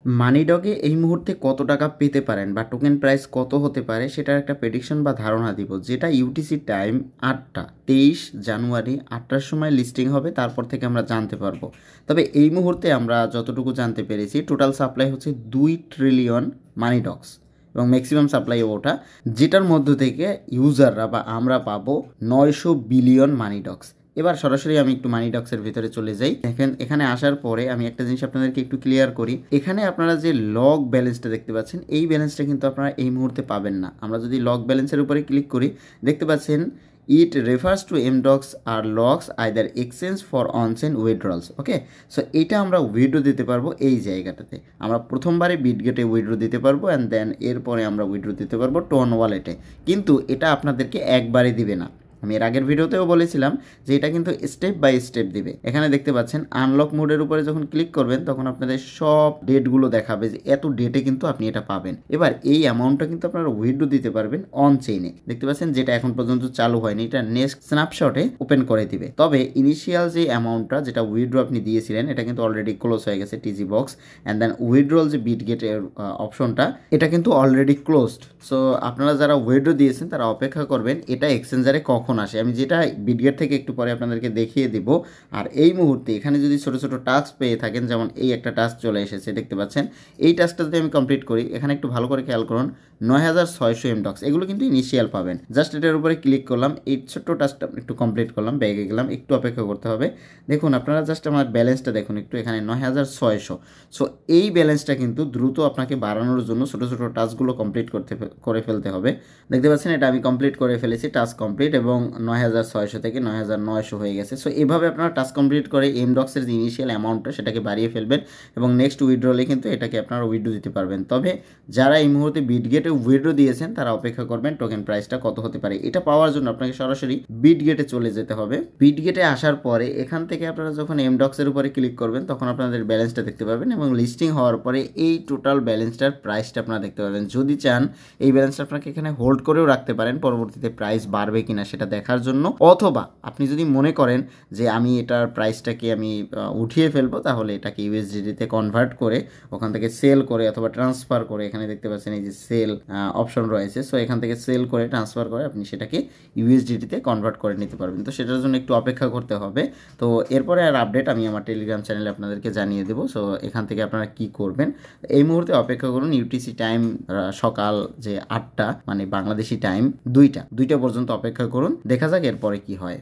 মানিডগে এই মুহূর্তে কত টাকা পেতে পারেন বা টোকেন প্রাইস কত হতে পারে সেটার একটা প্রেডিকশন বা ধারণা দিব, যেটা ইউটিসি টাইম 8টা 23 জানুয়ারি 8টার সময় লিস্টিং হবে, তারপর থেকে আমরা জানতে পারবো। তবে এই মুহূর্তে আমরা যতটুকু জানতে পেরেছি টোটাল সাপ্লাই হচ্ছে 2 ট্রিলিয়ন মানিডগস এবং ম্যাক্সিমাম সাপ্লাই ওটা, যেটার মধ্য থেকে ইউজাররা বা আমরা পাবো 900 বিলিয়ন মানিডগস। এবার সরাসরি আমি একটু মানিডক্সের ভিতরে চলে যাই। দেখেন এখানে আসার পরে আমি একটা জিনিস আপনাদেরকে একটু ক্লিয়ার করি। এখানে আপনারা যে লগ ব্যালেন্সটা দেখতে পাচ্ছেন, এই ব্যালেন্সটা কিন্তু আপনারা এই মুহূর্তে পাবেন না। আমরা যদি লগ ব্যালেন্সের উপরে ক্লিক করি, দেখতে পাচ্ছেন ইট রেফার্স টু এমডক্স আর logs either exchange for onchain withdrawals. Okay, so এইটা আমরা উইথড্র দিতে পারবো এই জায়গাটাতে। আমরা প্রথমবারে বিটগেটে উইথড্র দিতে পারবো অ্যান্ড দেন এরপরে আমরা উইথড্র দিতে পারবো টোন ওয়ালেটে, কিন্তু এটা আপনাদেরকে একবারে দিবে না। আমি এর আগের ভিডিওতেও বলেছিলাম যে এটা কিন্তু স্টেপ বাই স্টেপ দিবে। এখানে দেখতে পাচ্ছেন আনলক মোডের উপরে যখন ক্লিক করবেন তখন আপনাদের সব ডেটগুলো দেখাবে যে এত ডেটে কিন্তু আপনি এটা পাবেন। এবার এই অ্যামাউন্টটা কিন্তু আপনারা উইথড্র দিতে পারবেন অন চেইনে। দেখতে পাচ্ছেন যেটা এখন পর্যন্ত চালু হয়নি, এটা নেক্সট স্ন্যাপশটে ওপেন করে দিবে। তবে ইনিশিয়াল যে অ্যামাউন্টটা যেটা উইথড্র আপনি দিয়েছিলেন এটা কিন্তু অলরেডি ক্লোজ হয়ে গেছে TG box, and then withdrawal যে বিটগেটের অপশনটা এটা কিন্তু অলরেডি ক্লোজড। সো আপনারা যারা উইথড্র দিয়েছেন তারা অপেক্ষা করবেন এটা এক্সচেঞ্জারে কখন আসে, আমি যেটা বিটগেট থেকে একটু পরে আপনাদেরকে দেখিয়ে দিব। আর এই মুহূর্তে এখানে যদি ছোটো ছোটো টাস্ক পেয়ে থাকেন, যেমন এই একটা টাস্ক চলে এসেছে দেখতে পাচ্ছেন, এই টাস্কটা যদি আমি কমপ্লিট করি, এখানে একটু ভালো করে খেয়াল করুন 9600 এমডক্স, এগুলো কিন্তু ইনিশিয়াল পাবেন। জাস্ট এটার উপরে ক্লিক করলাম, এই ছোট্ট টাস্কটা একটু কমপ্লিট করলাম, ব্যাগে গেলাম, একটু অপেক্ষা করতে হবে। দেখুন আপনারা জাস্ট আমার ব্যালেন্সটা দেখুন একটু, এখানে 9600। সো এই ব্যালেন্সটা কিন্তু দ্রুত আপনাকে বাড়ানোর জন্য ছোটো ছোটো টাস্কগুলো কমপ্লিট করে ফেলতে হবে। দেখতে পাচ্ছেন এটা আমি কমপ্লিট করে ফেলেছি, টাস্ক কমপ্লিট, এবং 9600 থেকে 9900 হয়ে গেছে। সো এভাবে আপনারা টাস্ক কমপ্লিট করে এমডক্সের যে ইনিশিয়াল অ্যামাউন্টটা সেটাকে বাড়িয়ে ফেলবেন এবং নেক্সট উইথড্রলে কিন্তু এটাকে আপনারা উইথড্র দিতে পারবেন। তবে যারা এই মুহূর্তে বিটগেটে উইথড্র দিয়েছেন তারা অপেক্ষা করবেন টোকেন প্রাইসটা কত হতে পারে। এটা পাওয়ার জন্য আপনাকে সরাসরি বিটগেটে চলে যেতে হবে। বিটগেটে আসার পরে এখান থেকে আপনারা যখন এমডক্সের উপরে ক্লিক করবেন তখন আপনাদের ব্যালেন্সটা দেখতে পাবেন এবং লিস্টিং হওয়ার পরে এই টোটাল ব্যালেন্সটার প্রাইসটা আপনারা দেখতে পাবেন। যদি চান এই ব্যালেন্সটা আপনাকে এখানে হোল্ড করেও রাখতে পারেন পরবর্তীতে প্রাইস বাড়বে কিনা সেটা দেখার জন্য, অথবা আপনি যদি মনে করেন যে আমি এটার প্রাইসটাকে আমি উঠিয়ে ফেলবো, তাহলে এটাকে ইউএসডিতে কনভার্ট করে ওখান থেকে সেল করে অথবা ট্রান্সফার করে, এখানে দেখতে পাচ্ছেন এই যে সেল অপশন রয়েছে, সো এখান থেকে সেল করে ট্রান্সফার করে আপনি সেটাকে ইউএসডিতে কনভার্ট করে নিতে পারবেন। তো সেটার জন্য একটু অপেক্ষা করতে হবে। তো এরপরে আর আপডেট আমি আমার টেলিগ্রাম চ্যানেলে আপনাদেরকে জানিয়ে দেবো। সো এখান থেকে আপনারা কি করবেন এই মুহূর্তে অপেক্ষা করুন। ইউটিসি টাইম সকাল যে 8টা মানে বাংলাদেশি টাইম 2টা পর্যন্ত অপেক্ষা করুন, দেখা যাক এরপরে কি হয়।